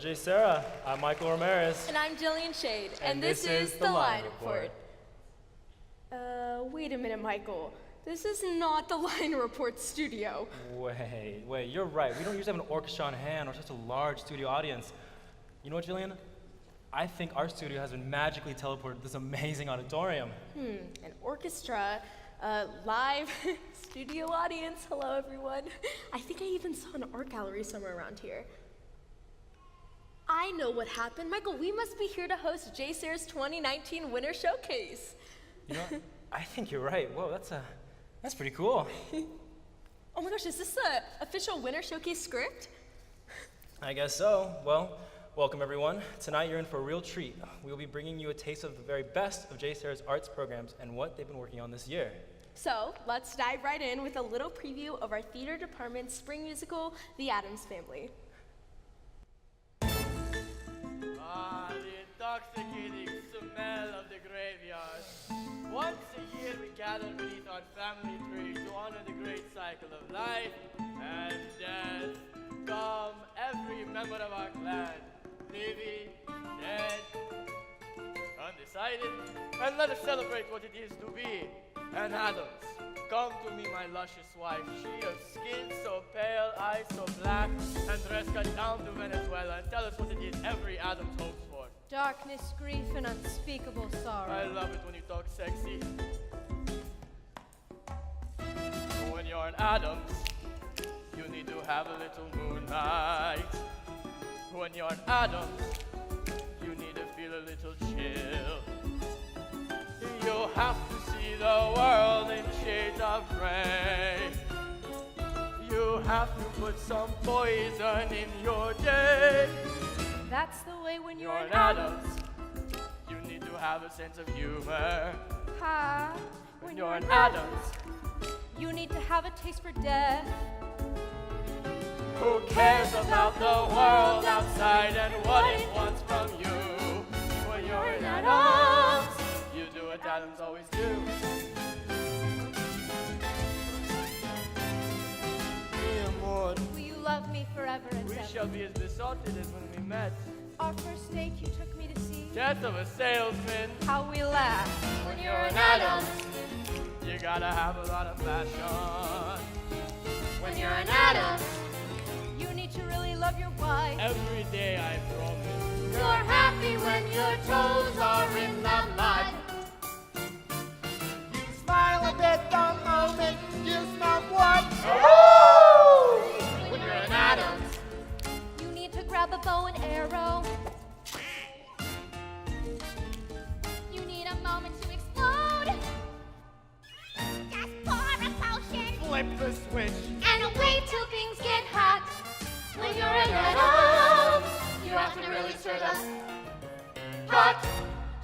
JSerra. I'm Michael Ramirez. And I'm Jillian Shade. And this is The Line Report. Wait a minute, Michael. This is not the Line Report studio. Wait, you're right. We don't usually have an orchestra on hand or such a large studio audience. You know what, Jillian? I think our studio has been magically teleported to this amazing auditorium. An orchestra, live studio audience. Hello, everyone. I think I even saw an art gallery somewhere around here. I know what happened. Michael, we must be here to host JSerra's 2019 Winter Showcase. You know what? I think you're right. Whoa, that's pretty cool. Oh my gosh, is this the official Winter Showcase script? I guess so. Well, welcome everyone. Tonight you're in for a real treat. We will be bringing you a taste of the very best of JSerra's arts programs and what they've been working on this year. So, let's dive right in with a little preview of our theater department's spring musical, The Addams Family. Ah, the intoxicating smell of the graveyard. Once a year we gather beneath our family tree to honor the great cycle of life and death. Come, every member of our clan, living, dead, undecided, and let us celebrate what it is to be an Addams. Come to me, my luscious wife, she of skin so pale, eyes so black, and dress cut down to Venezuela, and tell us what it is every Addams hopes for. Darkness, grief, and unspeakable sorrow. I love it when you talk sexy. When you're an Addams, you need to have a little moonlight. When you're an Addams, you need to feel a little chill. You have to see the world in shades of gray. You have to put some poison in your day. That's the way when You're you're an Addams. You need to have a sense of humor. Ha. When you're an Addams, you need to have a taste for death. who cares about the world outside and what it wants from you? When you're an Addams, you do what Addams always do. Mi amor, Will you love me forever and we ever? shall be as besotted as when we met. Our first date you took me to see. Death of a salesman. How we laughed. When you're an Addams, you gotta have a lot of fashion. When you're an Addams, You need to really love your wife. every day I promise. You're happy when your toes are in the mud. You smile a bit the moment you smell what? When you're an Addams, You need to grab a bow and arrow. You need a moment to explode. Just pour a potion flip the switch. and wait till things get hot. When you're an Addams, you have to really stir them hot.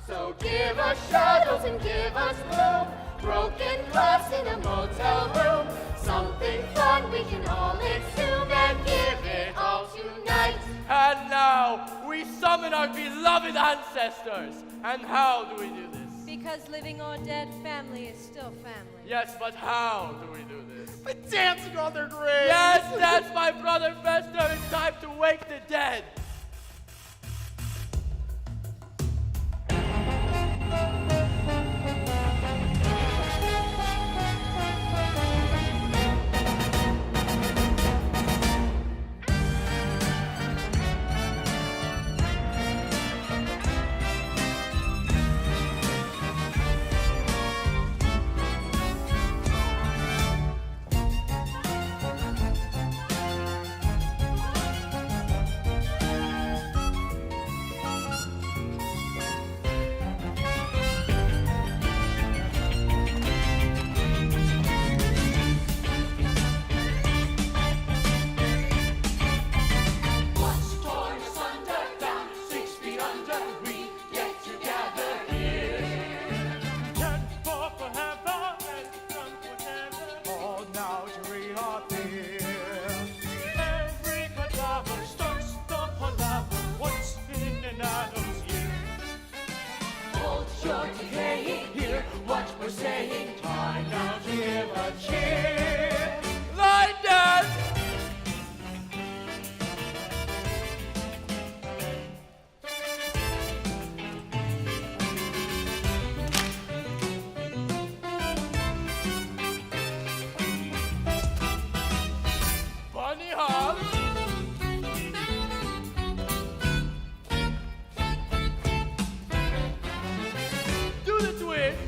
So give us shuttles and give us room. Broken glass in a motel room. Something fun we can all assume and give it all tonight. And now we summon our beloved ancestors. And how do we do this? Because living or dead, family is still family. Yes, but how do we do this? By dancing on their graves. Yes, that's my brother Fester. It's time to wake the dead. it.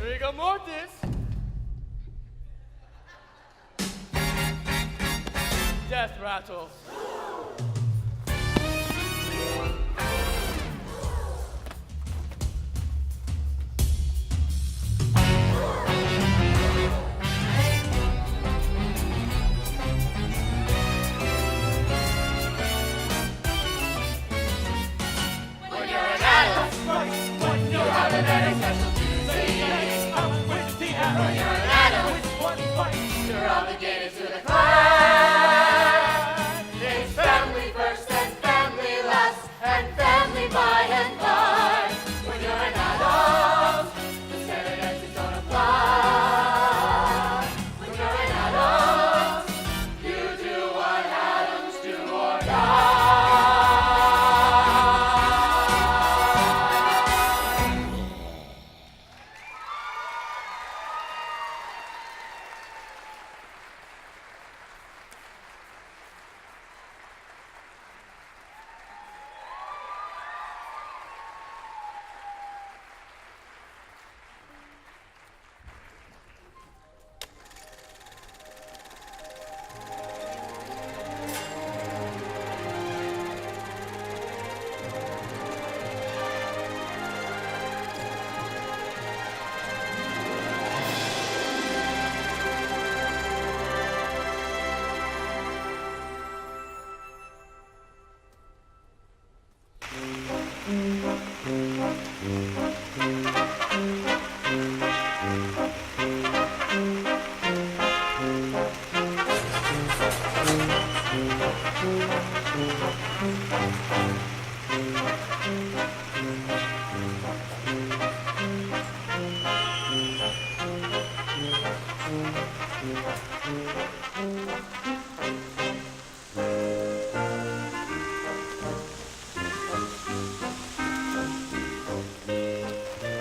Rigor mortis. Death rattle. When you're an adult, you have a very special duty. When you're an adult, you're obligated to the clan. It's family first and family last, and family by and by. When you're an adult, the stereotypes don't apply. When you're an adult, you do what adults do or die.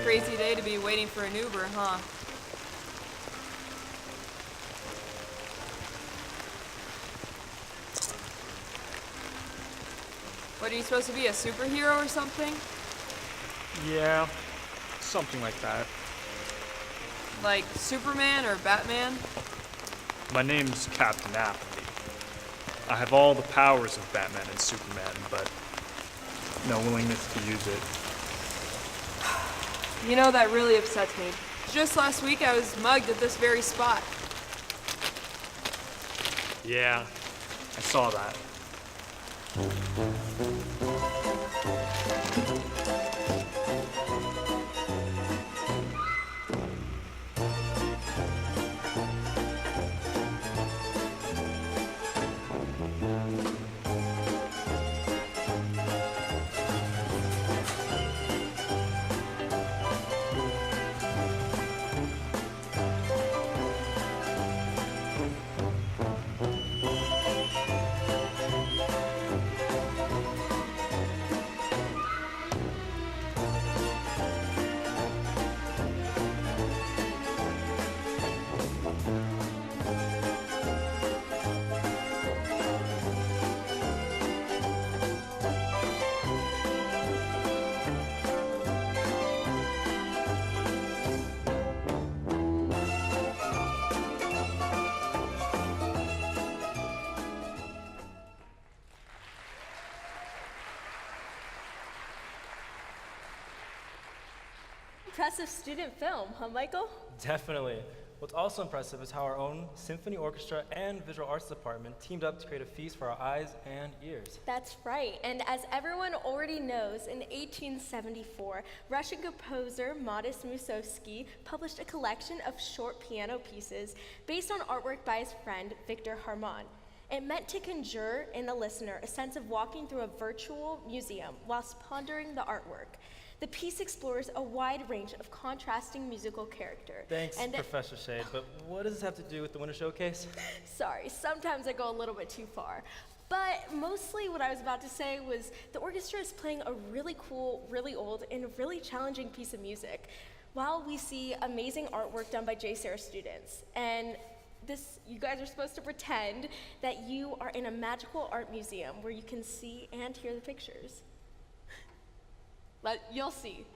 Crazy day to be waiting for an Uber, huh? What, are you supposed to be, a superhero or something? Yeah, something like that. Like Superman or Batman? My name's Captain Apathy. I have all the powers of Batman and Superman, but no willingness to use it. You know, that really upsets me. Just last week I was mugged at this very spot. Yeah, I saw that. Impressive student film, huh, Michael? Definitely. What's also impressive is how our own symphony orchestra and visual arts department teamed up to create a feast for our eyes and ears. That's right, and as everyone already knows, in 1874, Russian composer Modest Mussorgsky published a collection of short piano pieces based on artwork by his friend Victor Harman. It meant to conjure in the listener a sense of walking through a virtual museum whilst pondering the artwork. The piece explores a wide range of contrasting musical character. Thanks, and Professor Shade, but what does this have to do with the Winter Showcase? Sorry, sometimes I go a little bit too far. But mostly what I was about to say was the orchestra is playing a really cool, really old, and really challenging piece of music. while we see amazing artwork done by JSerra students. And you guys are supposed to pretend that you are in a magical art museum where you can see and hear the pictures. But you'll see.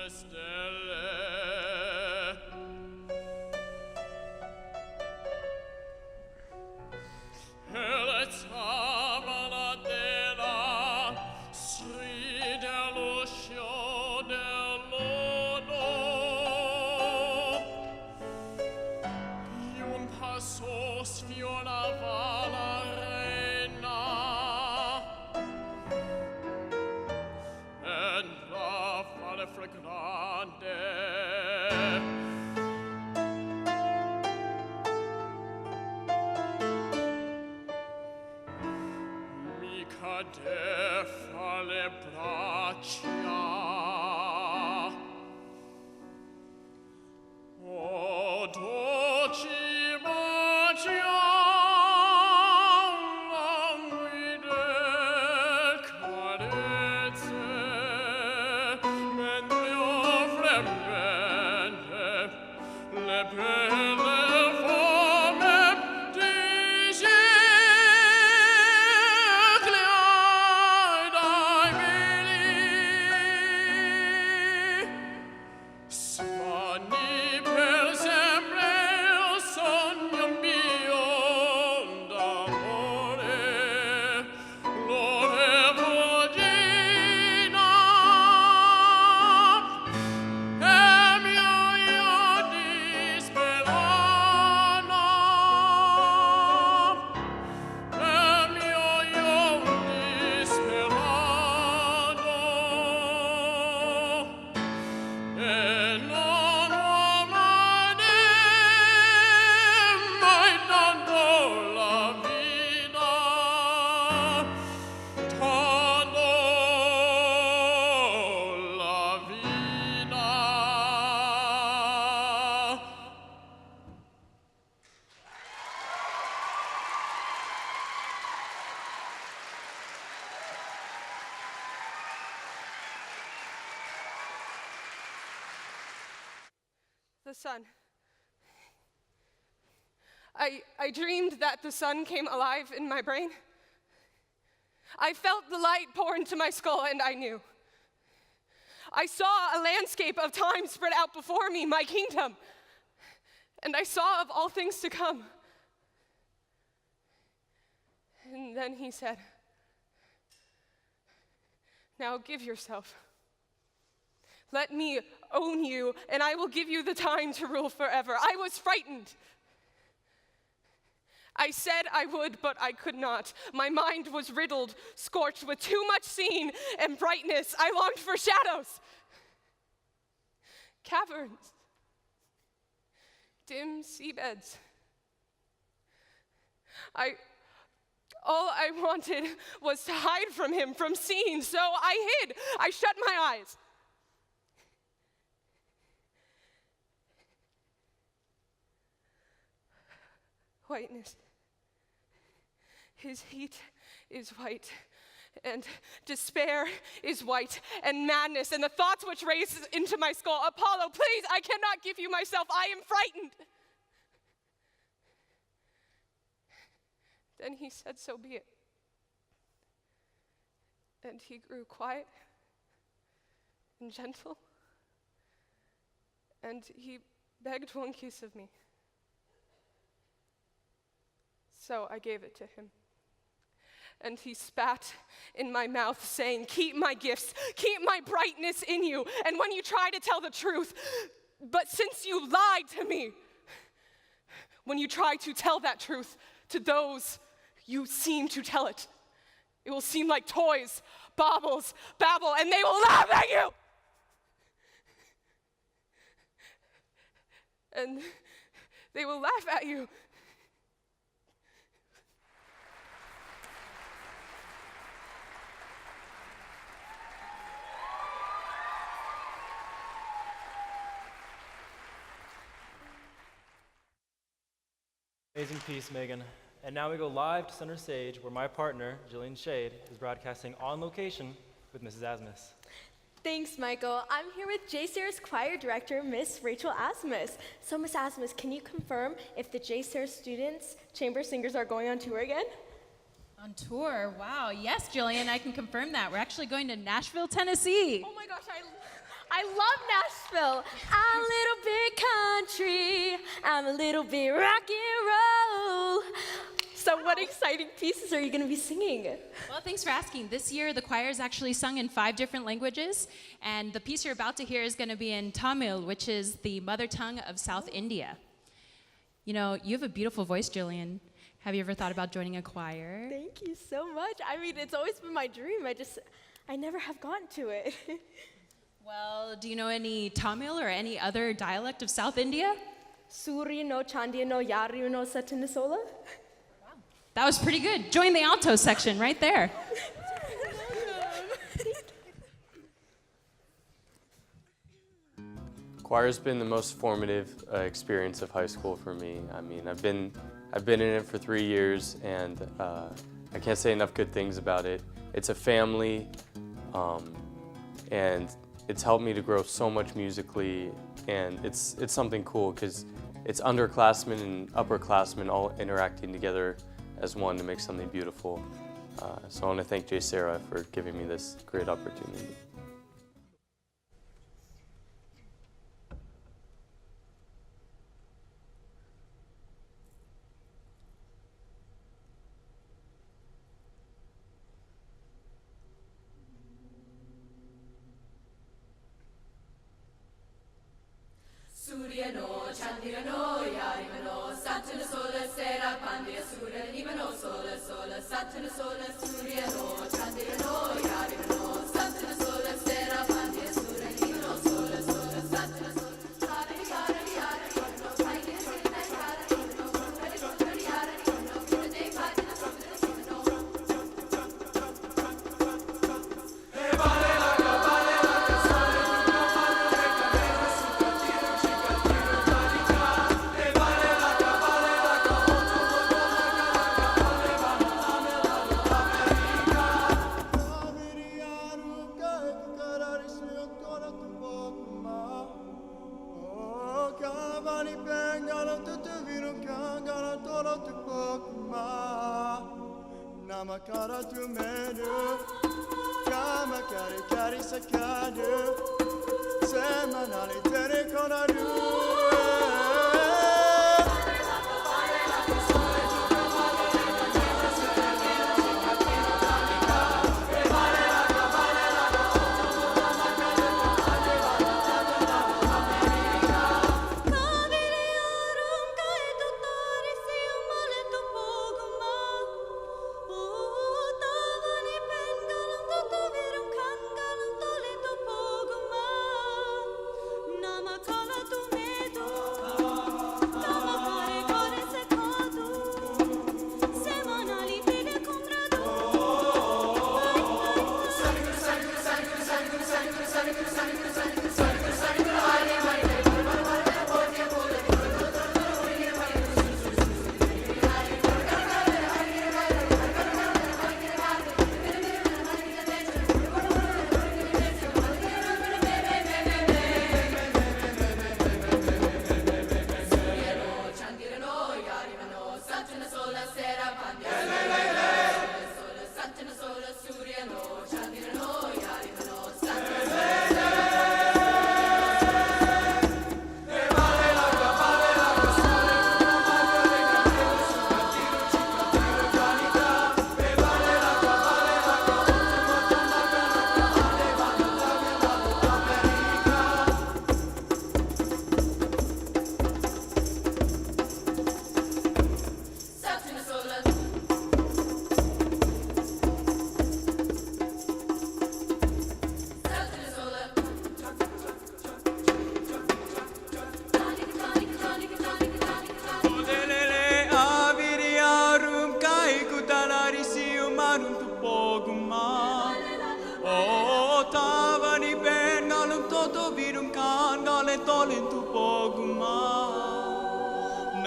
le stelle. E le tabaladera stride all'uscio del lodo. Un passo sfiorava la reina e la valle fragrante. Mi cadè fra le braccia. Oh, dolci bacia, languide carezze, mentre fremente le belle forme disiglia dai veli. Svanì per sempre il sogno mio d'amore, l'orevogina e mio io disperano, e mio io disperano. E non amare mai tanto la vita, tanto la vita. The sun. I dreamed that the sun came alive in my brain. I felt the light pour into my skull, and I knew. I saw a landscape of time spread out before me, my kingdom. And I saw of all things to come. And then he said, "Now give yourself. Let me own you, and I will give you the time to rule forever." I was frightened. I said I would, but I could not. My mind was riddled, scorched with too much scene and brightness. I longed for shadows, caverns, dim seabeds. All I wanted was to hide from him, from seeing, so I hid. I shut my eyes. Whiteness. His heat is white, and despair is white, and madness, and the thoughts which race into my skull. Apollo, please, I cannot give you myself. I am frightened. Then he said, "So be it." And he grew quiet and gentle, and he begged one kiss of me. So I gave it to him. And he spat in my mouth, saying, "Keep my gifts, keep my brightness in you, and when you try to tell the truth, but since you lied to me, when you try to tell that truth to those you seem to tell it, it will seem like toys, baubles, babble, and they will laugh at you." And they will laugh at you. Amazing piece, Megan. And now we go live to center stage where my partner, Jillian Shade, is broadcasting on location with Mrs. Asmus. Thanks, Michael. I'm here with JSerra's choir director, Miss Rachel Asmus. So, Miss Asmus, can you confirm if the JSerra students, chamber singers, are going on tour again? On tour? Wow. Yes, Jillian, I can confirm that. We're actually going to Nashville, Tennessee. Oh my gosh, I love Nashville. I'm a little bit country. I'm a little bit rock and roll. So what exciting pieces are you going to be singing? Well, thanks for asking. This year, the choir is actually sung in 5 different languages, and the piece you're about to hear is going to be in Tamil, which is the mother tongue of South India. You know, you have a beautiful voice, Jillian. Have you ever thought about joining a choir? Thank you so much. I mean, it's always been my dream. I never have gotten to it. Well, do you know any Tamil or any other dialect of South India? Suri no Chandiya no Yari no Satinasola. That was pretty good. Join the alto section right there. Choir's been the most formative experience of high school for me. I mean, I've been in it for 3 years, and I can't say enough good things about it. It's a family, and it's helped me to grow so much musically, and it's something cool because it's underclassmen and upperclassmen all interacting together as one to make something beautiful. So I want to thank JSerra for giving me this great opportunity. Suryano, Chandirano, Yarivano, Satana Sola, Sera, Pandya, Surya, Nivano, Sola, Sola, Satana Sola, Suryano, Chandirano, Yarivano, Satana Sola, Sera, Pandya, Surya, Nivano, Sola, Sola, Satana Sola, Yara, Yara, Yara, Yara, Paya, Sita, Yara, Yara, Paya, Yara, Yara, Paya, Paya, Namakara tu menu, kama kari kari sakadu, semanali tere konadu.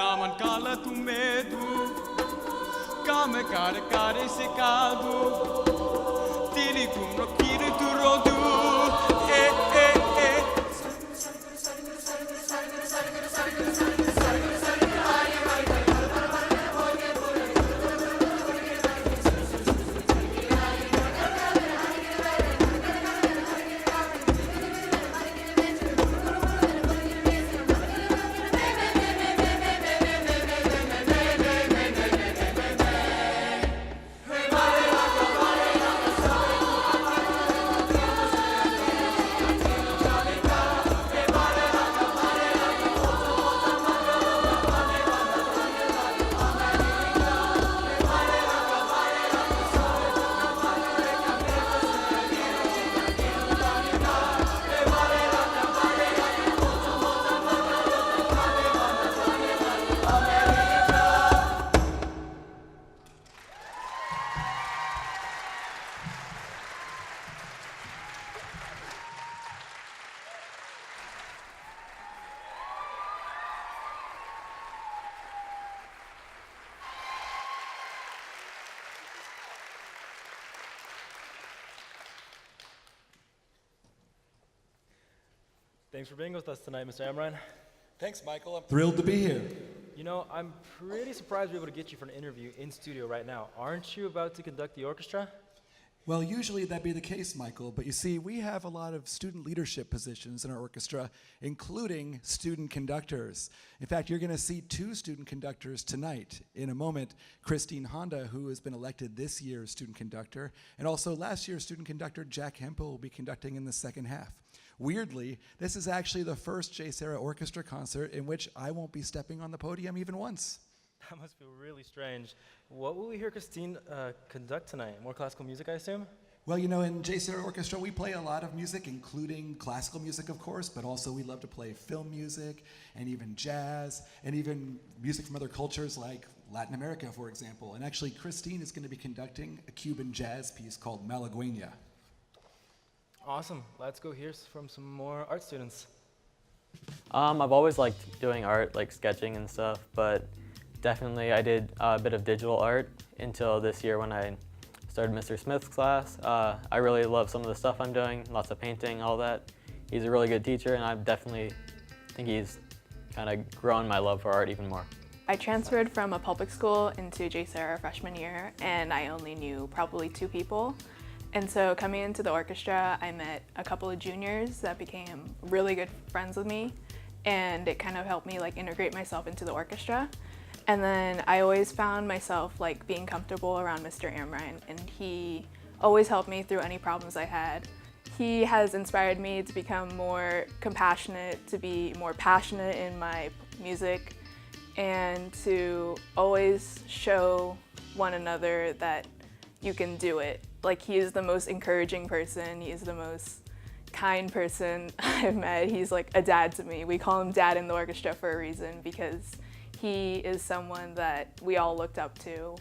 Naman kala tu medo, kame kare kare secado, tiri kumro kiri tu rodu, Thanks for being with us tonight, Mr. Amrine. Thanks, Michael. I'm Thrilled to be here. You know, I'm pretty surprised we're able to get you for an interview in studio right now. Aren't you about to conduct the orchestra? Well, usually that'd be the case, Michael, but you see, we have a lot of student leadership positions in our orchestra, including student conductors. In fact, you're going to see 2 student conductors tonight. In a moment, Christine Honda, who has been elected this year's student conductor, and also last year's student conductor, Jack Hempel, will be conducting in the second half. Weirdly, this is actually the first JSerra orchestra concert in which I won't be stepping on the podium even once. That must feel really strange. What will we hear Christine conduct tonight? More classical music, I assume? Well, you know, in JSerra Orchestra, we play a lot of music, including classical music, of course, but also we love to play film music and even jazz and even music from other cultures like Latin America, for example. And actually, Christine is going to be conducting a Cuban jazz piece called Malagueña. Awesome. Let's go hear from some more art students. I've always liked doing art, like sketching and stuff, but definitely I did a bit of digital art until this year when I started Mr. Smith's class. I really love some of the stuff I'm doing, lots of painting, all that. He's a really good teacher, and I definitely think he's kind of grown my love for art even more. I transferred from a public school into JSerra freshman year, and I only knew probably 2 people. And so coming into the orchestra, I met a couple of juniors that became really good friends with me, and it kind of helped me like integrate myself into the orchestra. And then I always found myself like being comfortable around Mr. Amrine, and he always helped me through any problems I had. He has inspired me to become more compassionate, to be more passionate in my music, and to always show one another that you can do it. Like, he is the most encouraging person, he is the most kind person I've met. He's like a dad to me. We call him Dad in the orchestra for a reason, because he is someone that we all looked up to.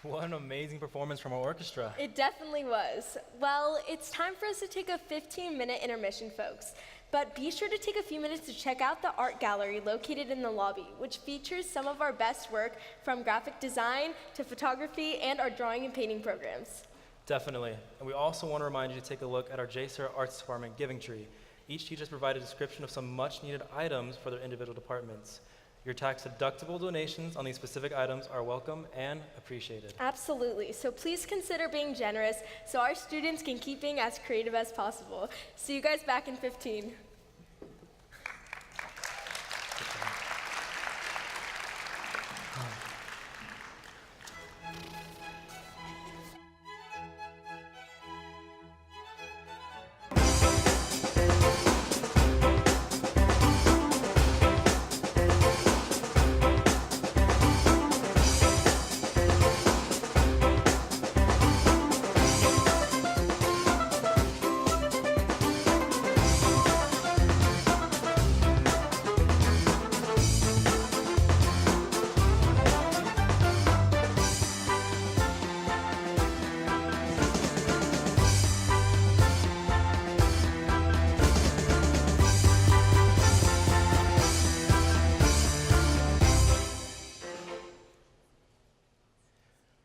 What an amazing performance from our orchestra. It definitely was. Well, it's time for us to take a 15-minute intermission, folks. But be sure to take a few minutes to check out the art gallery located in the lobby, which features some of our best work from graphic design to photography and our drawing and painting programs. Definitely. And we also want to remind you to take a look at our JSerra Arts Department Giving Tree. Each teacher has provided a description of some much needed items for their individual departments. Your tax-deductible donations on these specific items are welcome and appreciated. Absolutely. So please consider being generous so our students can keep being as creative as possible. See you guys back in 15.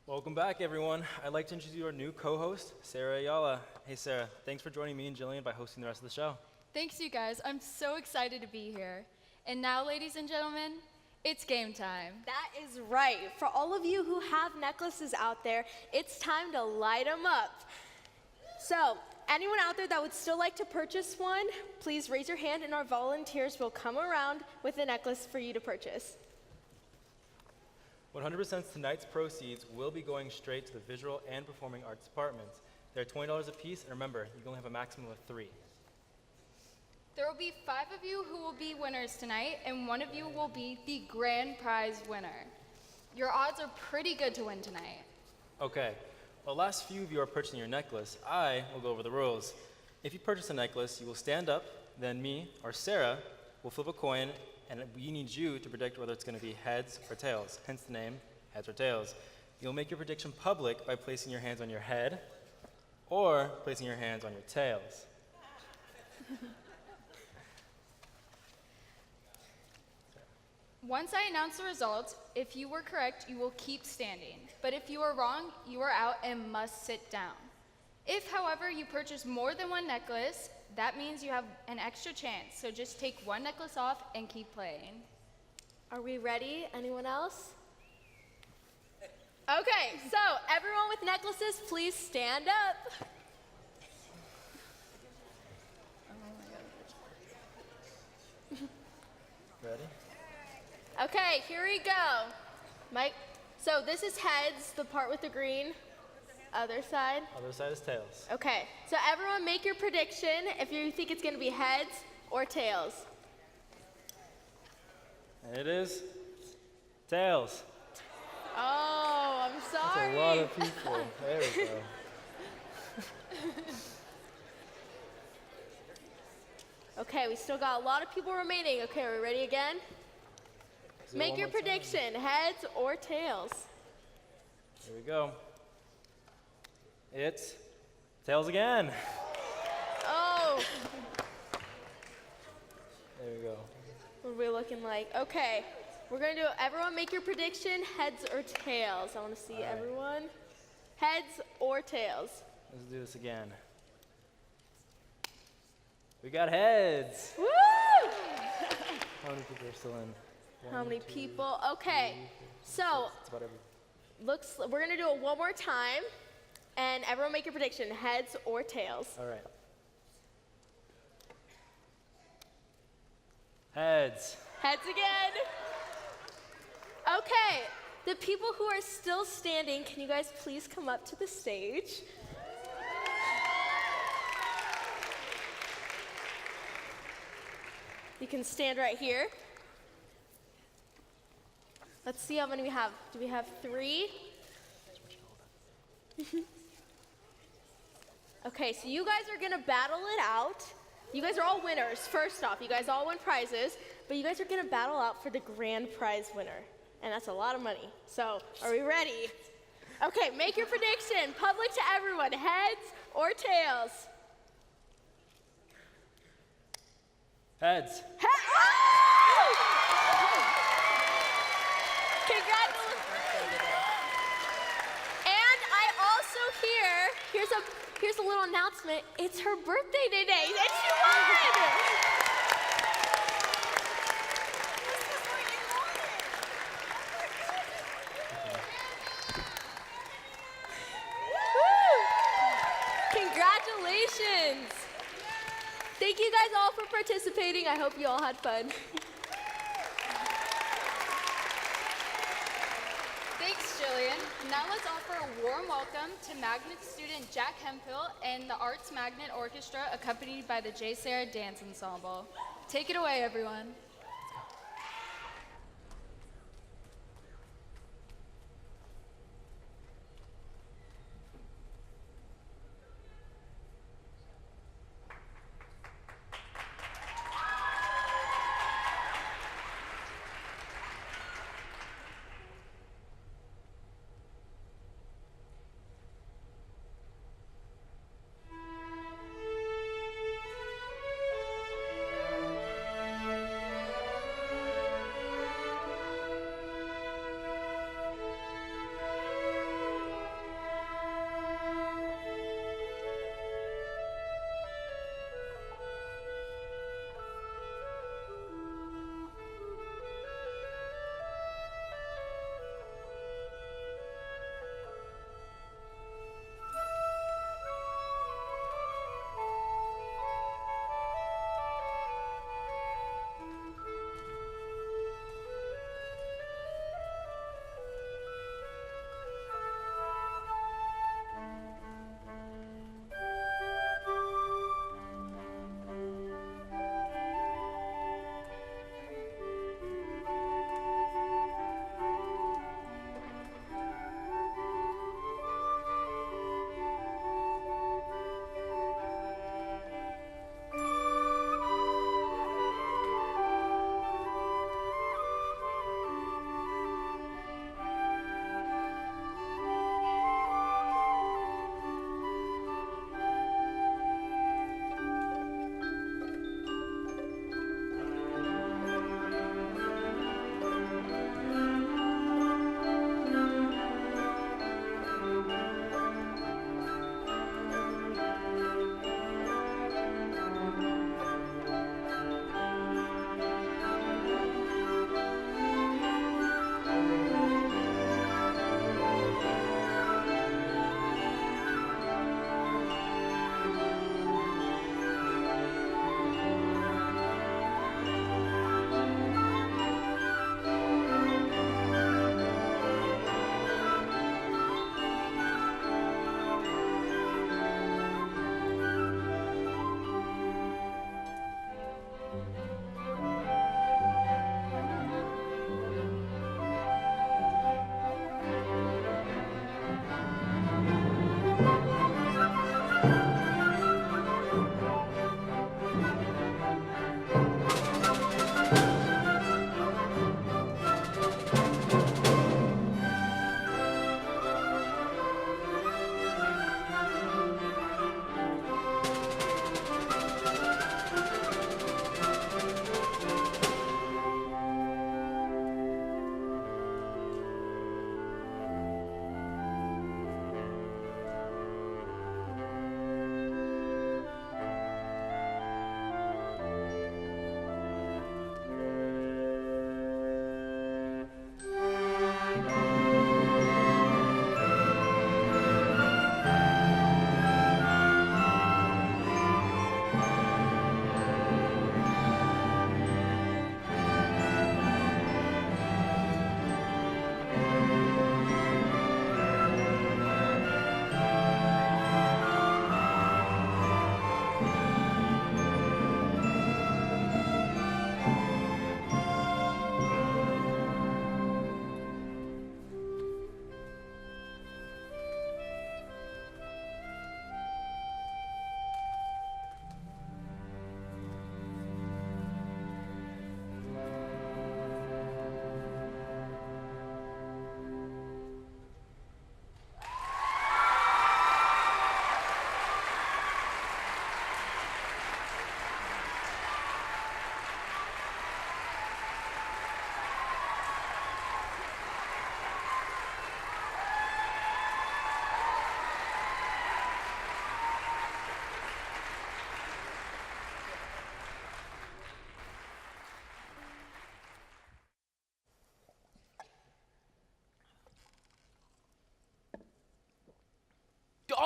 Welcome back, everyone. I'd like to introduce you our new co-host, Sarah Ayala. Hey, Sarah, thanks for joining me and Jillian by hosting the rest of the show. Thanks, you guys. I'm so excited to be here. And now, ladies and gentlemen, it's game time. That is right. For all of you who have necklaces out there, it's time to light them up. So, anyone out there that would still like to purchase one, please raise your hand and our volunteers will come around with a necklace for you to purchase. 100% of tonight's proceeds will be going straight to the Visual and Performing Arts departments. They're $20 a piece, and remember, you can only have a maximum of 3. There will be 5 of you who will be winners tonight, and 1 of you will be the grand prize winner. Your odds are pretty good to win tonight. Okay, well, last few of you are purchasing your necklace. I will go over the rules. If you purchase a necklace, you will stand up, then me or Sarah will flip a coin, and we need you to predict whether it's going to be heads or tails, hence the name, heads or tails. You'll make your prediction public by placing your hands on your head or placing your hands on your tails. Once I announce the results, if you were correct, you will keep standing. But if you are wrong, you are out and must sit down. If, however, you purchase more than 1 necklace, that means you have an extra chance. So just take 1 necklace off and keep playing. Are we ready? Anyone else? Okay, so everyone with necklaces, please stand up. Ready? Okay, here we go. Mike, so this is heads, the part with the green. Other side. Other side is tails. Okay, so everyone make your prediction if you think it's gonna be heads or tails. And it is tails. Oh, I'm sorry. That's a lot of people. There we go. Okay, we still got a lot of people remaining. Okay, are we ready again? Do it Make one your more time. prediction, heads or tails. Here we go. It's tails again. Oh, There we go. what are we looking like? Okay, we're gonna do, everyone make your prediction, heads or tails. I wanna see All right. everyone. Heads or tails. Let's do this again. We got heads. Woo! How many people are still in? How One, many two, people? Okay, three, so four, it's about every. we're gonna do it one more time, and everyone make your prediction, heads or tails. All right. Heads. Heads again. Okay, the people who are still standing, can you guys please come up to the stage? You can stand right here. Let's see how many we have. Do we have 3? Okay, so you guys are gonna battle it out. You guys are all winners, first off. You guys all win prizes, but you guys are gonna battle out for the grand prize winner. And that's a lot of money. So, are we ready? Okay, make your prediction. Public to everyone, heads or tails? Heads. Congratulations. And I also here's a little announcement. It's her birthday today, and she won! Woo! Congratulations. Thank you guys all for participating. I hope you all had fun. Thanks, Jillian. Now let's offer a warm welcome to Magnet student Jack Hemphill and the Arts Magnet Orchestra, accompanied by the JSerra Dance Ensemble. Take it away, everyone.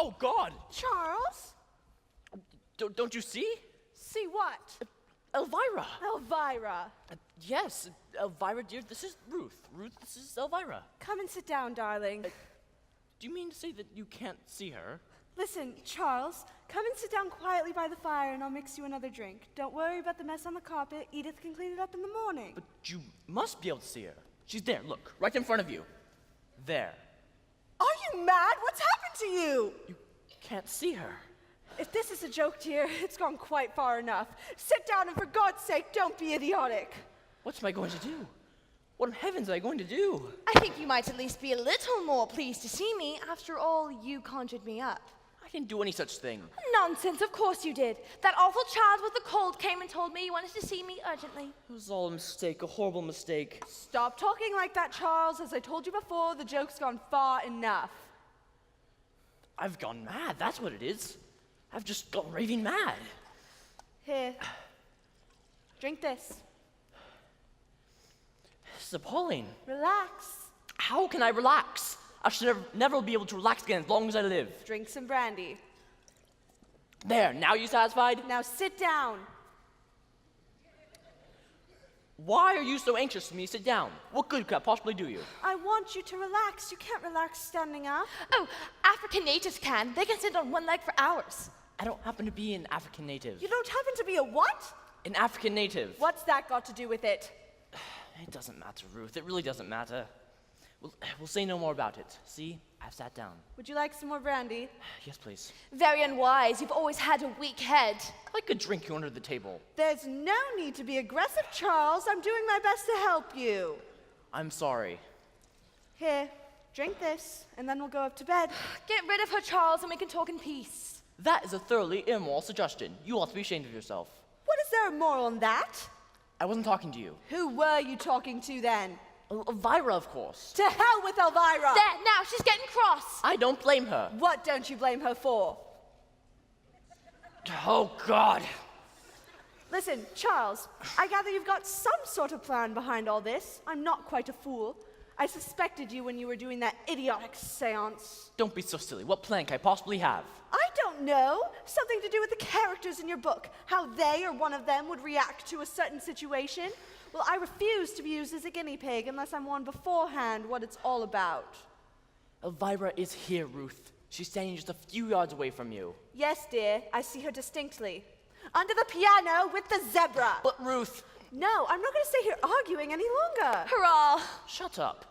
Oh, God! Charles? Don't you see? See what? Elvira! Elvira. Yes, Elvira, dear, this is Ruth. Ruth, this is Elvira. Come and sit down, darling. Do you mean to say that you can't see her? Listen, Charles, come and sit down quietly by the fire and I'll mix you another drink. Don't worry about the mess on the carpet. Edith can clean it up in the morning. But you must be able to see her. She's there, look, right in front of you. There. Are you mad? What's happened to you? You can't see her. If this is a joke, dear, it's gone quite far enough. Sit down and for God's sake, don't be idiotic. What am I going to do? What in heavens am I going to do? I think you might at least be a little more pleased to see me. After all, you conjured me up. I didn't do any such thing. Nonsense, of course you did. That awful child with the cold came and told me you wanted to see me urgently. It was all a mistake, a horrible mistake. Stop talking like that, Charles. As I told you before, the joke's gone far enough. I've gone mad, that's what it is. I've just gone raving mad. Here. Drink this. This is appalling. Relax. How can I relax? I should never be able to relax again as long as I live. Drink some brandy. There, now you satisfied? Now sit down. Why are you so anxious for me to sit down? What good could I possibly do you? I want you to relax. You can't relax standing up. Oh, African natives can. They can sit on one leg for hours. I don't happen to be an African native. You don't happen to be a what? An African native. What's that got to do with it? It doesn't matter, Ruth. It really doesn't matter. We'll say no more about it. See? I've sat down. Would you like some more brandy? Yes, please. Very unwise. You've always had a weak head. I could drink you under the table. There's no need to be aggressive, Charles. I'm doing my best to help you. I'm sorry. Here, drink this, and then we'll go up to bed. Get rid of her, Charles, and we can talk in peace. That is a thoroughly immoral suggestion. You ought to be ashamed of yourself. What is there immoral in that? I wasn't talking to you. Who were you talking to then? Elvira, of course. To hell with Elvira! There, now, she's getting cross. I don't blame her. What don't you blame her for? Oh, God. Listen, Charles, I gather you've got some sort of plan behind all this. I'm not quite a fool. I suspected you when you were doing that idiotic seance. Don't be so silly. What plan can I possibly have? I don't know. Something to do with the characters in your book. How they or one of them would react to a certain situation. Well, I refuse to be used as a guinea pig unless I'm warned beforehand what it's all about. Elvira is here, Ruth. She's standing just a few yards away from you. Yes, dear. I see her distinctly. Under the piano with the zebra. But Ruth... No, I'm not going to stay here arguing any longer. Hurrah! Shut up.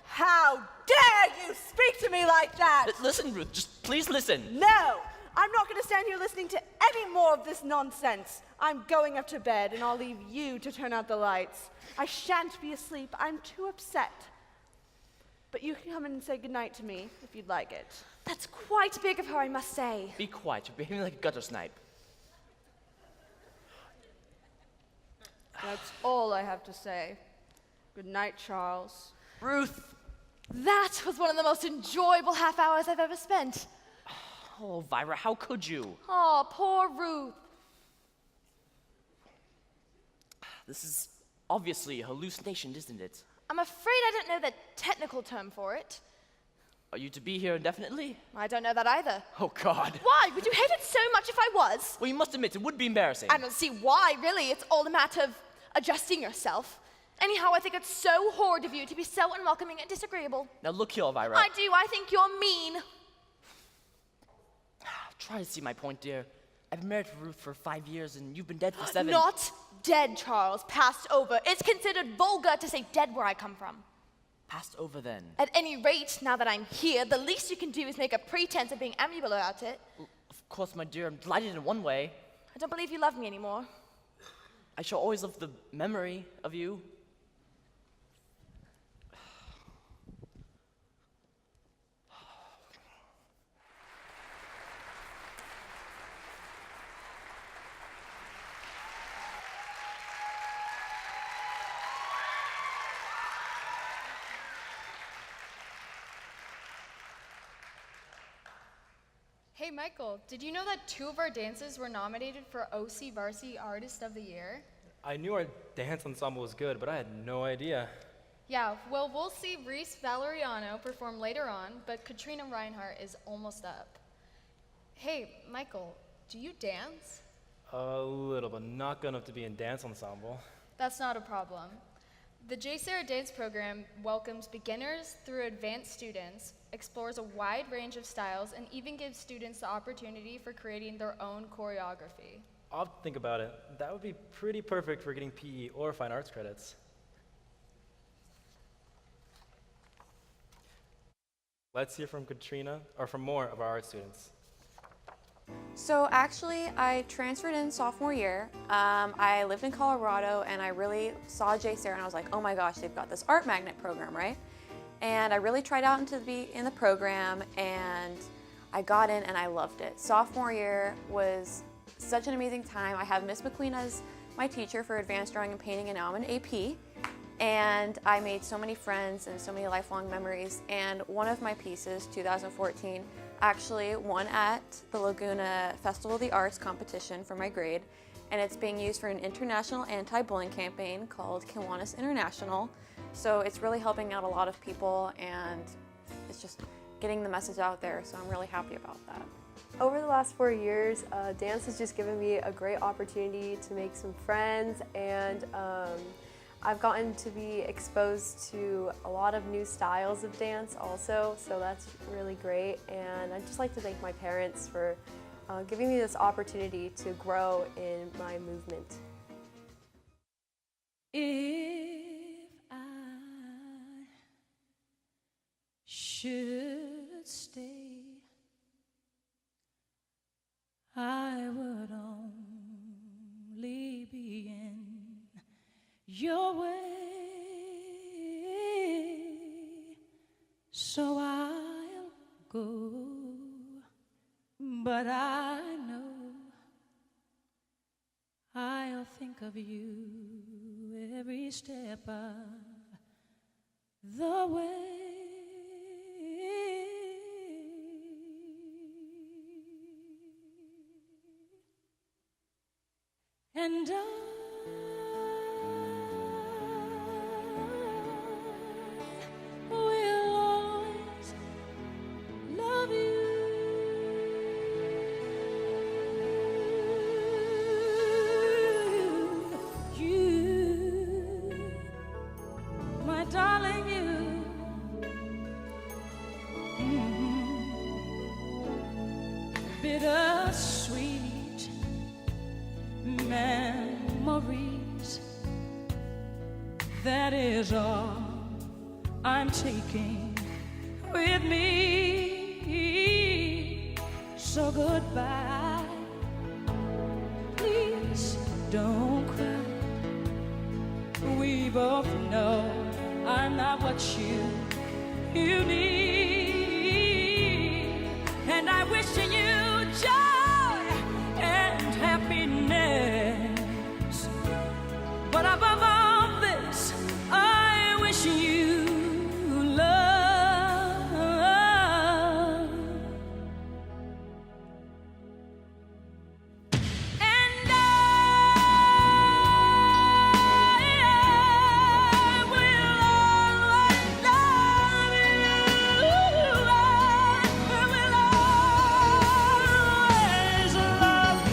How dare you speak to me like that? Listen, Ruth, just please listen. No, I'm not going to stand here listening to any more of this nonsense. I'm going up to bed, and I'll leave you to turn out the lights. I shan't be asleep. I'm too upset. But you can come in and say goodnight to me if you'd like it. That's quite big of her, I must say. Be quiet. You're behaving like a gutter snipe. That's all I have to say. Good night, Charles. Ruth! That was one of the most enjoyable half hours I've ever spent. Oh, Elvira, how could you? Oh, poor Ruth. This is obviously a hallucination, isn't it? I'm afraid I don't know the technical term for it. Are you to be here indefinitely? I don't know that either. Oh, God. Why? Would you hate it so much if I was? Well, you must admit, it would be embarrassing. I don't see why, really. It's all a matter of adjusting yourself. Anyhow, I think it's so horrid of you to be so unwelcoming and disagreeable. Now look here, Elvira. I do. I think you're mean. Try to see my point, dear. I've been married to Ruth for 5 years, and you've been dead for 7. Not dead, Charles. Passed over. It's considered vulgar to say dead where I come from. Passed over then. At any rate, now that I'm here, the least you can do is make a pretense of being amiable about it. Well, of course, my dear, I'm delighted in one way. I don't believe you love me anymore. I shall always love the memory of you. Hey Michael, did you know that 2 of our dances were nominated for OC Varsity Artist of the Year? I knew our dance ensemble was good, but I had no idea. Yeah, well, we'll see Reese Valeriano perform later on, but Katrina Reinhardt is almost up. Hey, Michael, do you dance? A little, but not good enough to be in dance ensemble. That's not a problem. The JSerra dance program welcomes beginners through advanced students, explores a wide range of styles, and even gives students the opportunity for creating their own choreography. I'll have to think about it. That would be pretty perfect for getting PE or fine arts credits. Let's hear from Katrina, or from more of our art students. So actually, I transferred in sophomore year. I lived in Colorado and I really saw JSerra and I was like, oh my gosh, they've got this art magnet program, right? And I really tried out to be in the program and I got in and I loved it. Sophomore year was such an amazing time. I have Miss McQueen as my teacher for advanced drawing and painting, and now I'm an AP. And I made so many friends and so many lifelong memories. And one of my pieces, 2014, actually won at the Laguna Festival of the Arts competition for my grade. And it's being used for an international anti-bullying campaign called Kiwanis International. So it's really helping out a lot of people and it's just getting the message out there. So I'm really happy about that. Over the last 4 years, dance has just given me a great opportunity to make some friends, and I've gotten to be exposed to a lot of new styles of dance also, so that's really great. And I'd just like to thank my parents for giving me this opportunity to grow in my movement. If I should stay, I would only be in your way, so I'll go, but I know I'll think of you every step of the way. And I will always love you. You, my darling, you. Bittersweet memories, that is all I'm taking with me. So goodbye, please don't cry. We both know I'm not what you need, and I wish you joy and happiness. But above all this, I wish you love. And I will always love you. I will always love you.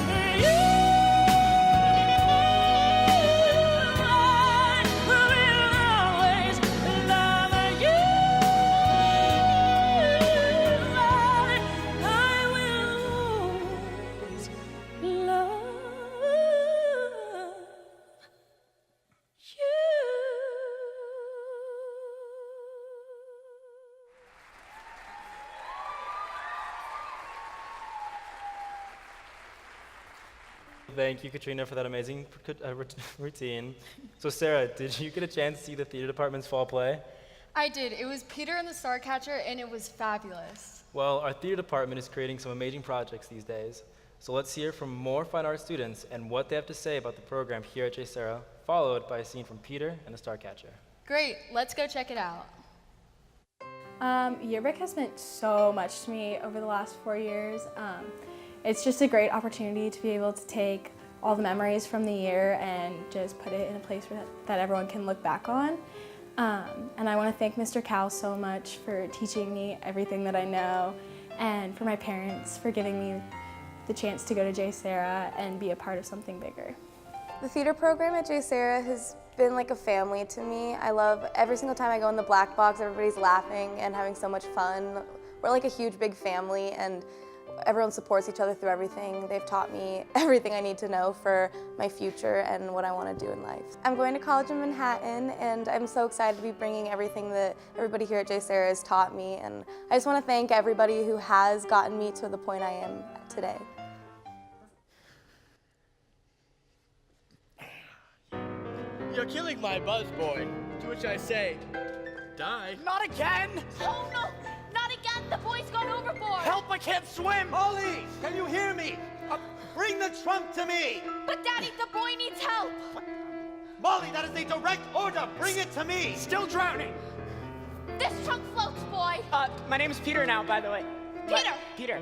Thank you, Katrina, for that amazing routine. So, Sarah, did you get a chance to see the theater department's fall play? I did. It was Peter and the Starcatcher, and it was fabulous. Well, our theater department is creating some amazing projects these days. So let's hear from more fine art students and what they have to say about the program here at JSerra, followed by a scene from Peter and the Starcatcher. Great. Let's go check it out. Yearbook has meant so much to me over the last 4 years. It's just a great opportunity to be able to take all the memories from the year and just put it in a place that everyone can look back on. And I want to thank Mr. Cal so much for teaching me everything that I know, and for my parents for giving me the chance to go to JSerra and be a part of something bigger. The theater program at JSerra has been like a family to me. I love every single time I go in the black box, everybody's laughing and having so much fun. We're like a huge, big family, and everyone supports each other through everything. They've taught me everything I need to know for my future and what I want to do in life. I'm going to college in Manhattan, and I'm so excited to be bringing everything that everybody here at JSerra has taught me. And I just want to thank everybody who has gotten me to the point I am today. You're killing my buzz, boy. To which I say, die. Not again! Oh no, not again! The boy's gone overboard! Help, I can't swim! Molly, can you hear me? Bring the trunk to me! But Daddy, the boy needs help! Molly, that is a direct order! Bring it to me! Still drowning! This trunk floats, boy! My name is Peter now, by the way. Peter! Peter.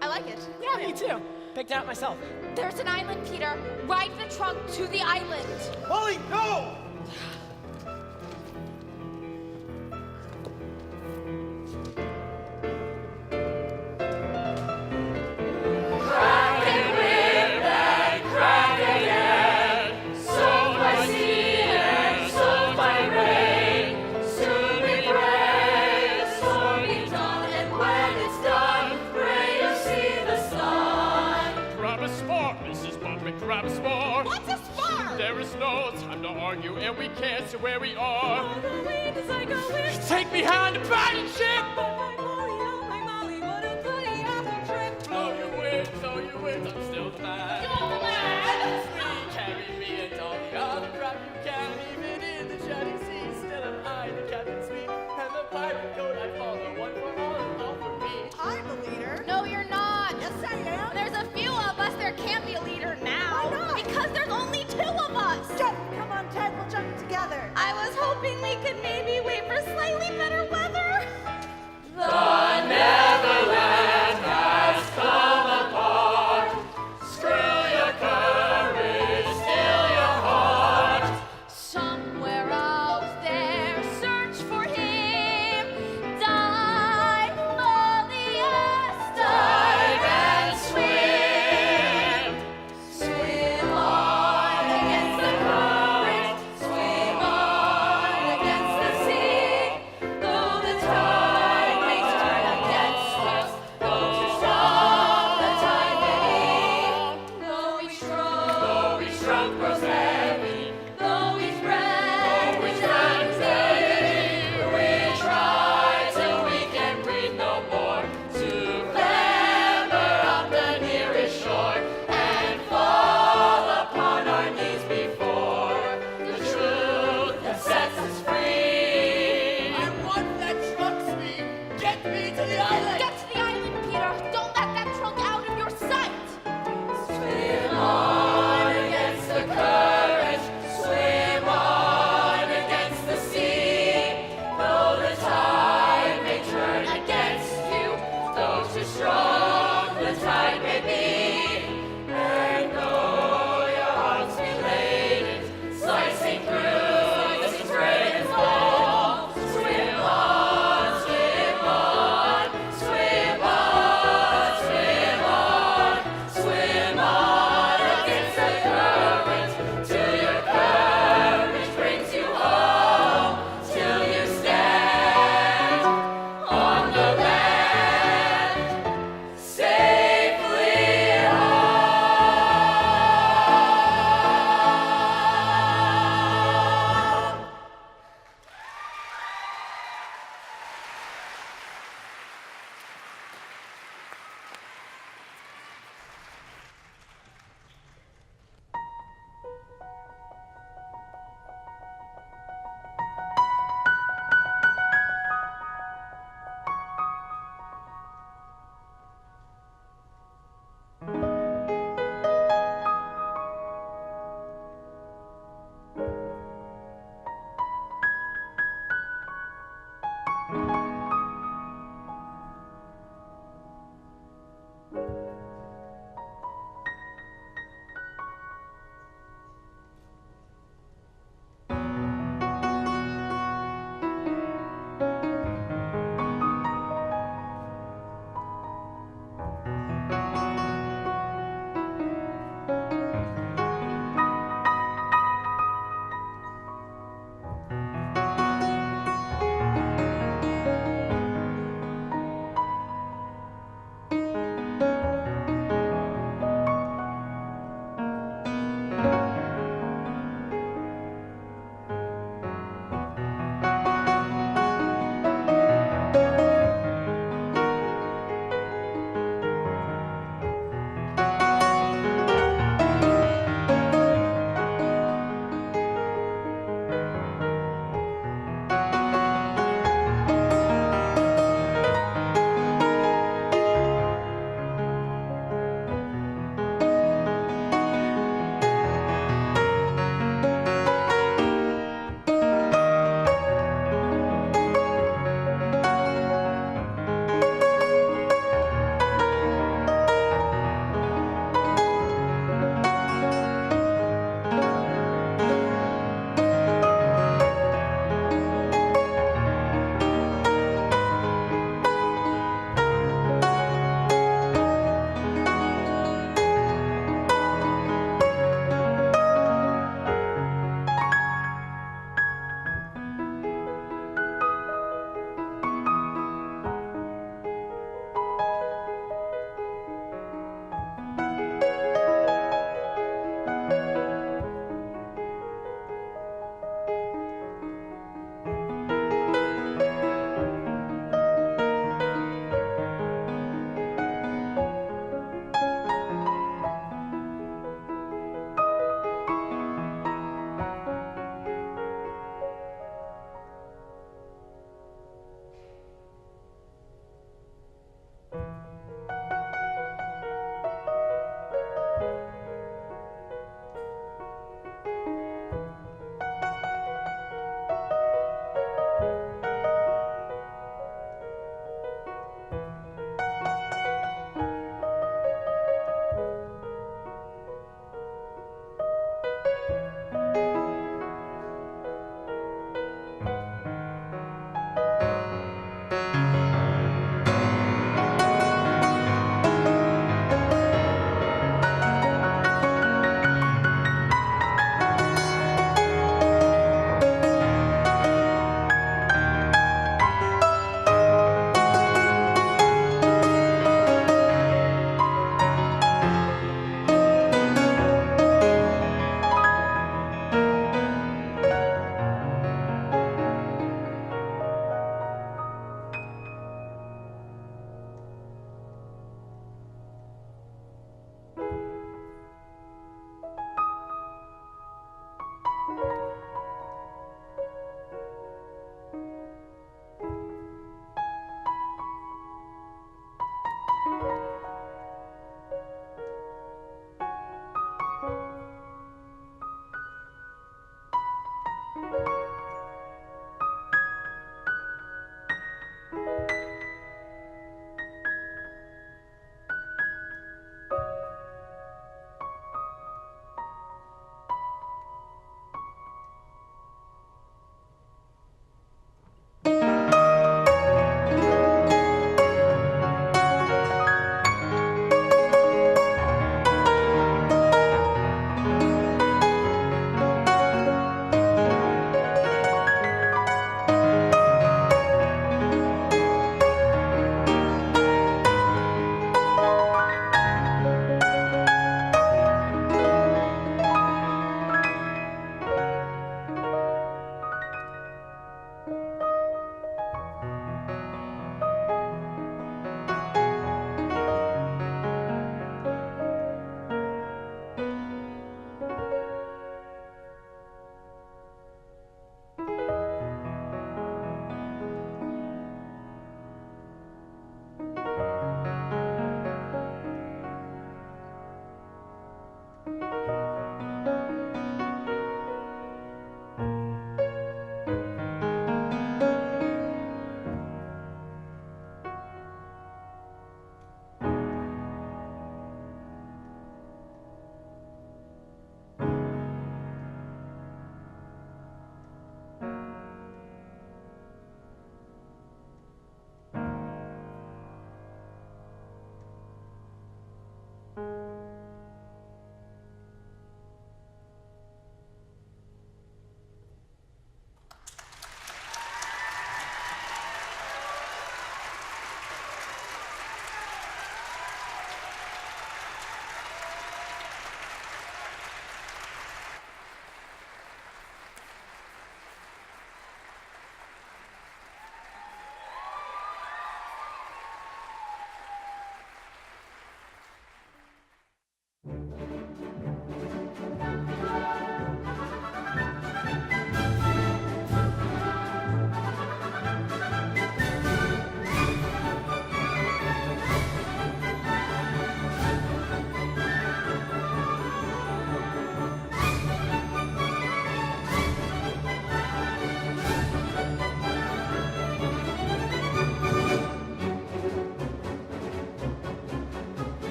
I like it. Yeah, me too. Picked it out myself. There's an island, Peter. Ride the trunk to the island. Molly, no! What's a spar? There is no time to argue, and we can't see where we are. Take me hand to battleship! Blow you wind, I'm still the man. You're the man! Sweet, carry me and all the other crap you can. Even in the jetty sea, still am I the captain's sweet. And the pirate code I follow, one for all and all for me. I'm the leader. No, you're not. Yes, I am. There's a few of us. There can't be a leader now. Why not? Because there's only 2 of us. Jump! Come on, Ted. We'll jump together. I was hoping we could maybe wait for slightly better weather. The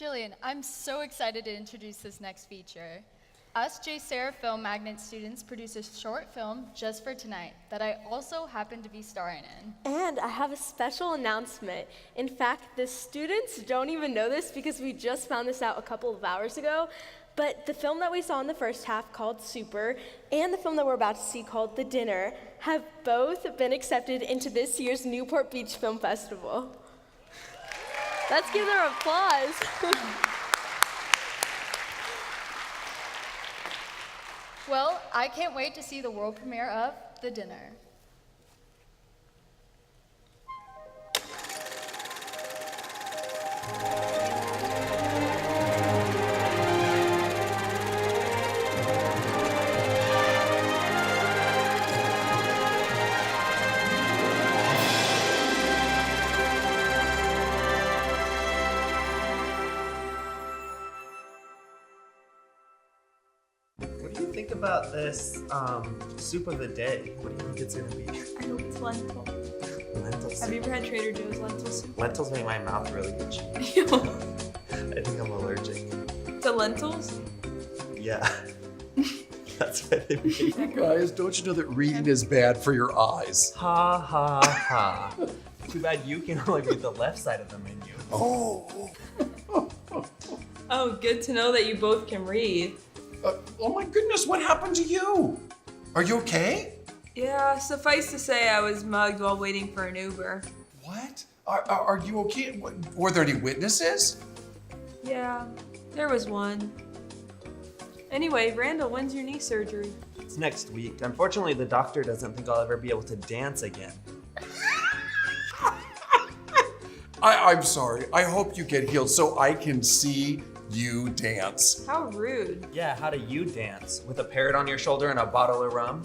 Jillian, I'm so excited to introduce this next feature. Us JSerra Film Magnet students produced a short film just for tonight that I also happen to be starring in. And I have a special announcement. In fact, the students don't even know this because we just found this out a couple of hours ago, but the film that we saw in the first half called Super and the film that we're about to see called The Dinner have both been accepted into this year's Newport Beach Film Festival. Let's give them applause. Well, I can't wait to see the world premiere of The Dinner. What do you think about this soup of the day? What do you think it's gonna be? I hope it's lentil. Lentil soup. Have you ever had Trader Joe's lentil soup? Lentils make my mouth really itchy. I think I'm allergic. The lentils? Yeah. That's what it means. You guys, don't you know that reading is bad for your eyes? Ha ha ha. Too bad you can only read the left side of the menu. Oh. Oh, good to know that you both can read. Oh my goodness, what happened to you? Are you okay? Yeah, suffice to say I was mugged while waiting for an Uber. What? Are you okay? Were there any witnesses? Yeah, there was one. Anyway, Randall, when's your knee surgery? It's next week. Unfortunately, the doctor doesn't think I'll ever be able to dance again. I'm sorry. I hope you get healed so I can see you dance. How rude. Yeah, how do you dance? With a parrot on your shoulder and a bottle of rum?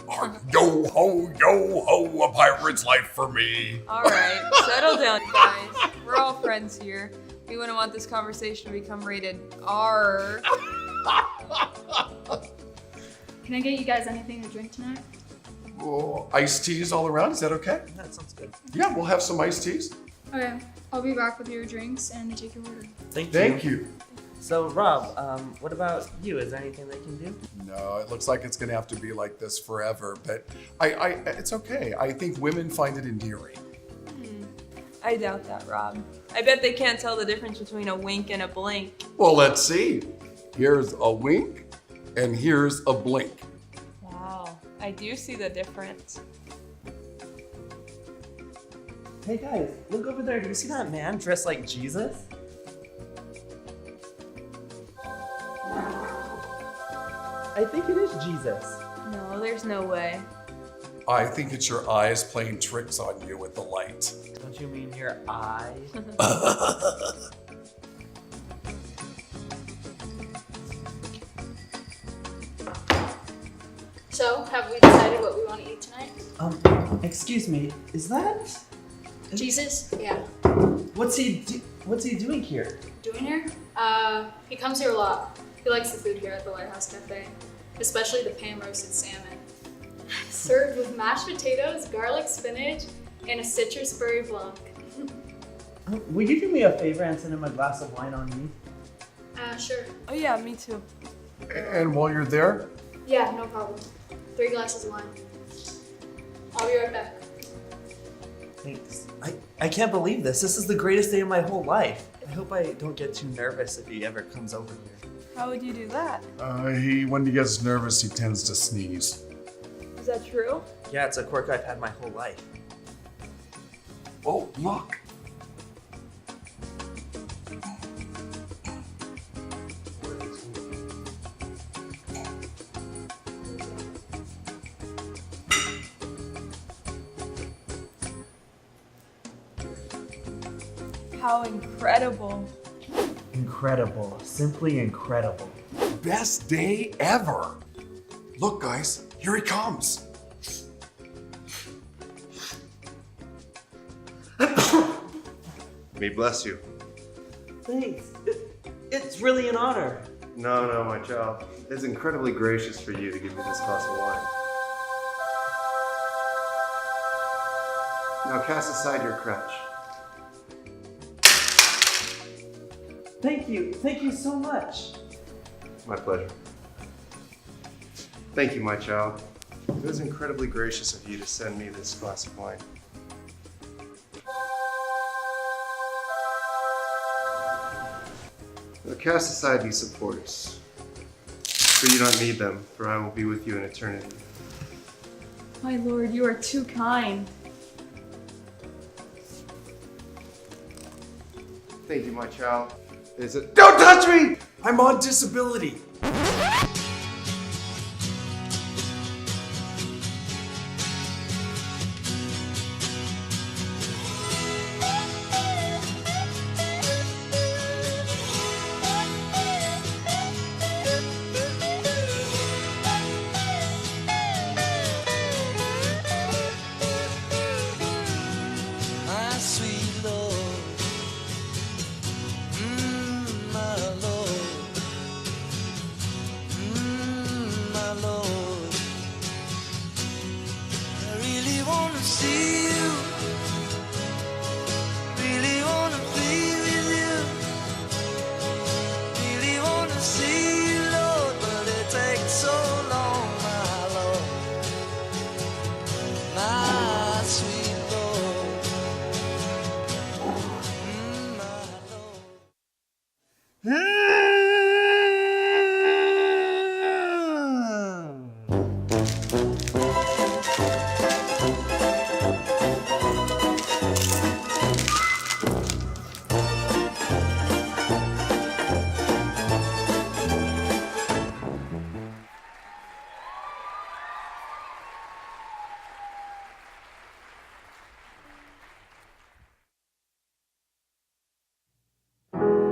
Yo ho, a pirate's life for me. All right, settle down, guys. We're all friends here. We wouldn't want this conversation to become rated R. Can I get you guys anything to drink tonight? Oh, iced teas all around, is that okay? That sounds good. Yeah, we'll have some iced teas. Okay, I'll be back with your drinks and take your order. Thank you. So, Rob, what about you? Is there anything they can do? No, it looks like it's gonna have to be like this forever, but it's okay. I think women find it endearing. I doubt that, Rob. I bet they can't tell the difference between a wink and a blink. Well, let's see. Here's a wink, and here's a blink. Wow, I do see the difference. Hey guys, look over there. Do you see that man dressed like Jesus? I think it is Jesus. No, there's no way. I think it's your eyes playing tricks on you with the light. Don't you mean your eye? So, have we decided what we want to eat tonight? Excuse me, is that Jesus? Yeah. What's he doing here? Doing here? He comes here a lot. He likes the food here at the Lighthouse Cafe, especially the pan-roasted salmon. Served with mashed potatoes, garlic spinach, and a citrus berry blanc. Will you do me a favor and send him a glass of wine on me? Sure. Oh yeah, me too. And while you're there, Yeah, no problem. 3 glasses of wine. I'll be right back. Thanks. I can't believe this. This is the greatest day of my whole life. I hope I don't get too nervous if he ever comes over here. How would you do that? when he gets nervous, he tends to sneeze. Is that true? Yeah, it's a quirk I've had my whole life. Oh, look. How incredible. Incredible. Simply incredible. Best day ever. Look, guys, here he comes. May bless you. Thanks. It's really an honor. No, my child. It's incredibly gracious for you to give me this glass of wine. Now cast aside your crutch. Thank you so much. My pleasure. Thank you, my child. It was incredibly gracious of you to send me this glass of wine. Now cast aside these supporters, for you don't need them, for I will be with you in eternity. My lord, you are too kind. Thank you, my child. Don't touch me! I'm on disability. My sweet Lord, my Lord, my Lord. I really want to see you, really want to be with you, really want to see you, Lord, but it takes so long, my Lord, my sweet Lord.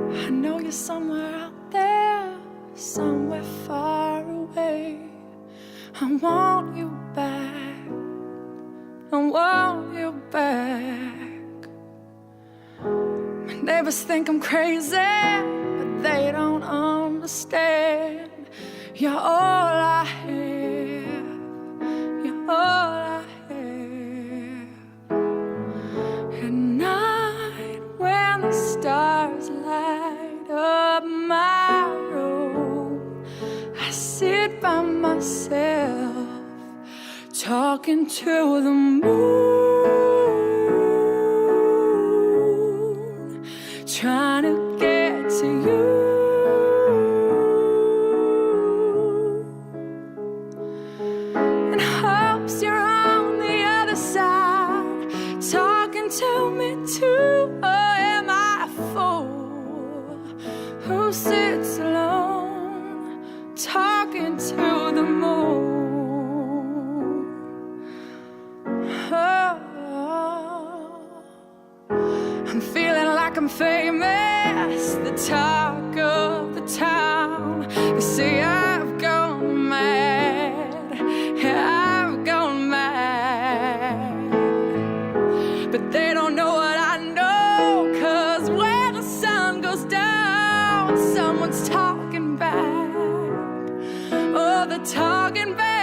I know you're somewhere out there, somewhere far away. I want you back, I want you back. My neighbors think I'm crazy, but they don't understand. You're all I have, you're all I have. At night when the stars light up my room, I sit by myself talking to the moon, trying to get to you. And hopes you're on the other side, talking to me too. Oh, am I a fool who sits alone, talking to the moon? Oh, I'm feeling like I'm famous, the talk of the town. They say I've gone mad, yeah, I've gone mad. But they don't know what I know, 'cause when the sun goes down, someone's talking back. Oh, they're talking back.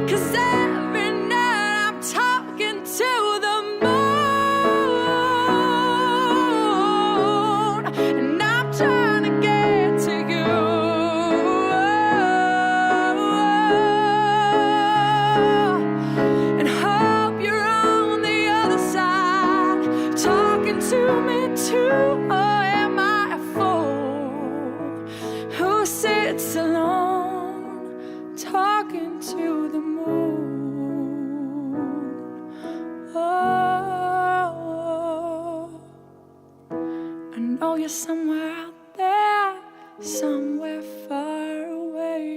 Cause every night I'm talking to the moon, and I'm trying to get to you. And hope you're on the other side, talking to me too. Oh, am I a fool who sits alone, talking to the moon? Oh, I know you're somewhere out there, somewhere far away.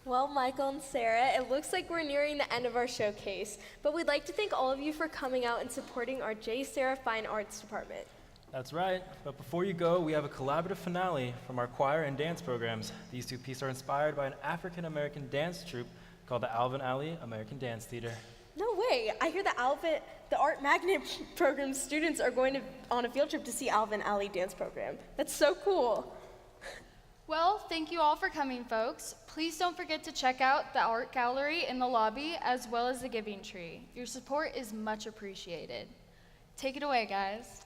Well, Michael and Sarah, it looks like we're nearing the end of our showcase, but we'd like to thank all of you for coming out and supporting our JSerra Fine Arts Department. That's right, but before you go, we have a collaborative finale from our choir and dance programs. These two pieces are inspired by an African-American dance troupe called the Alvin Alley American Dance Theater. No way, I hear the Art Magnet program students are going on a field trip to see Alvin Alley Dance Program. That's so cool. Well, thank you all for coming, folks. Please don't forget to check out the art gallery in the lobby as well as the giving tree. Your support is much appreciated. Take it away, guys.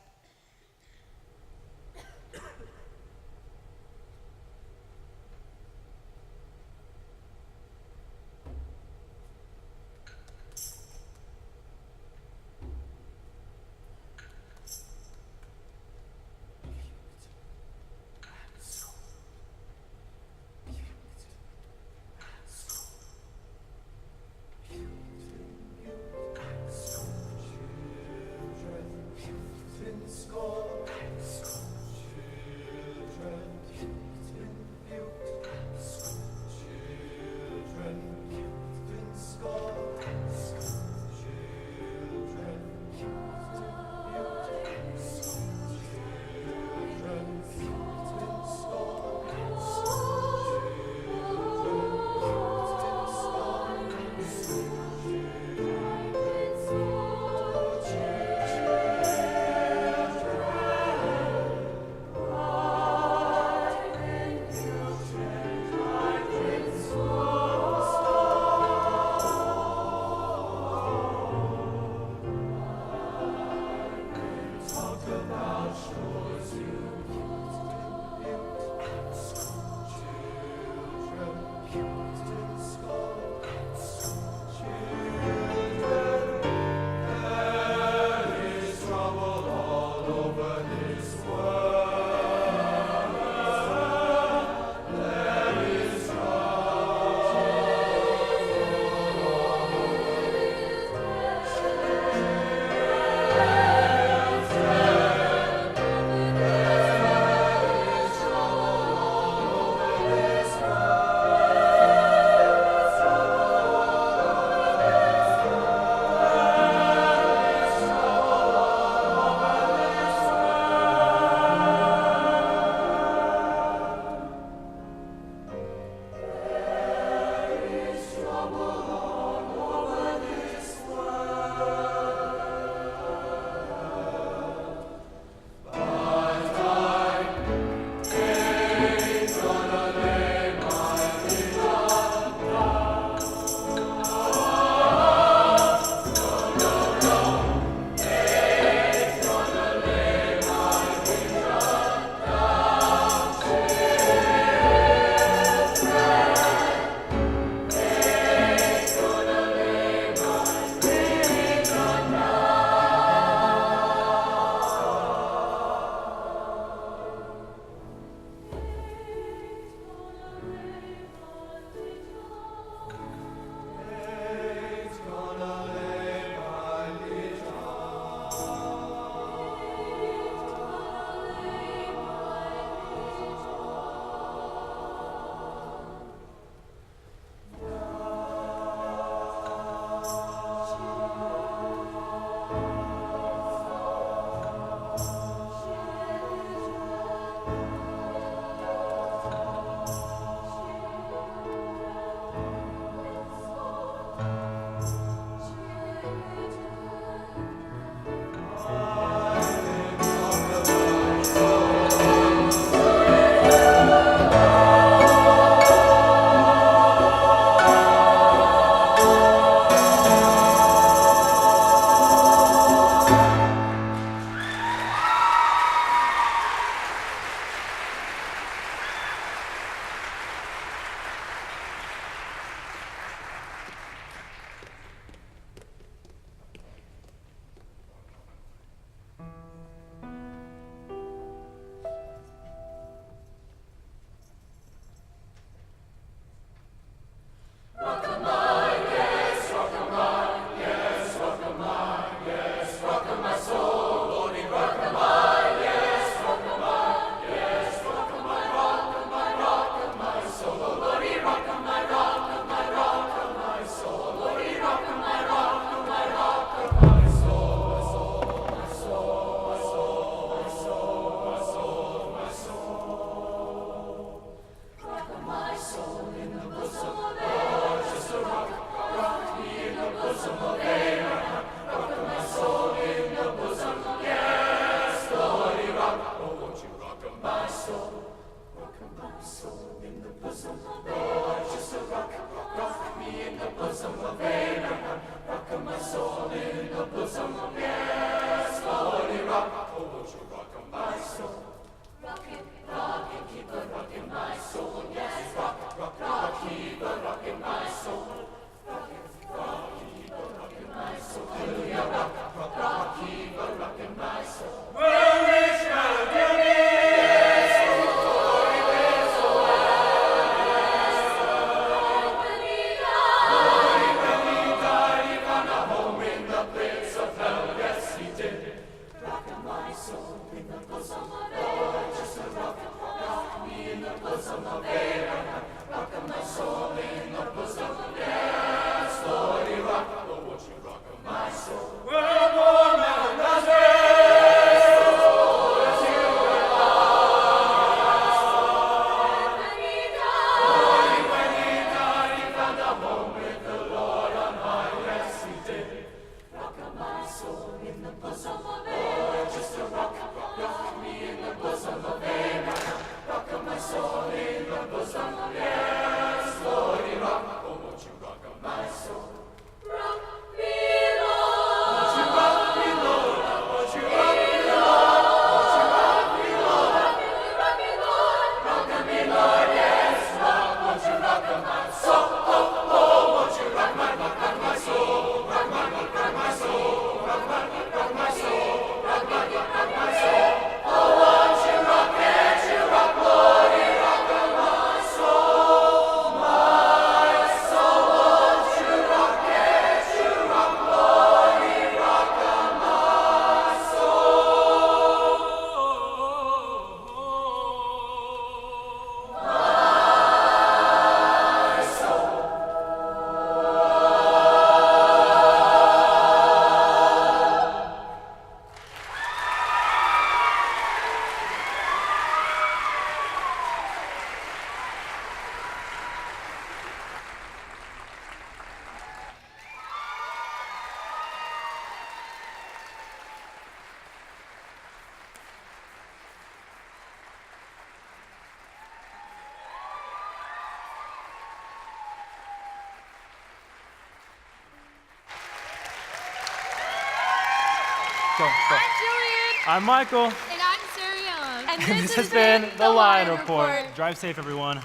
Go. I'm Julian. I'm Michael. And I'm Sarah Young. And this has been the Line Report. Drive safe, everyone.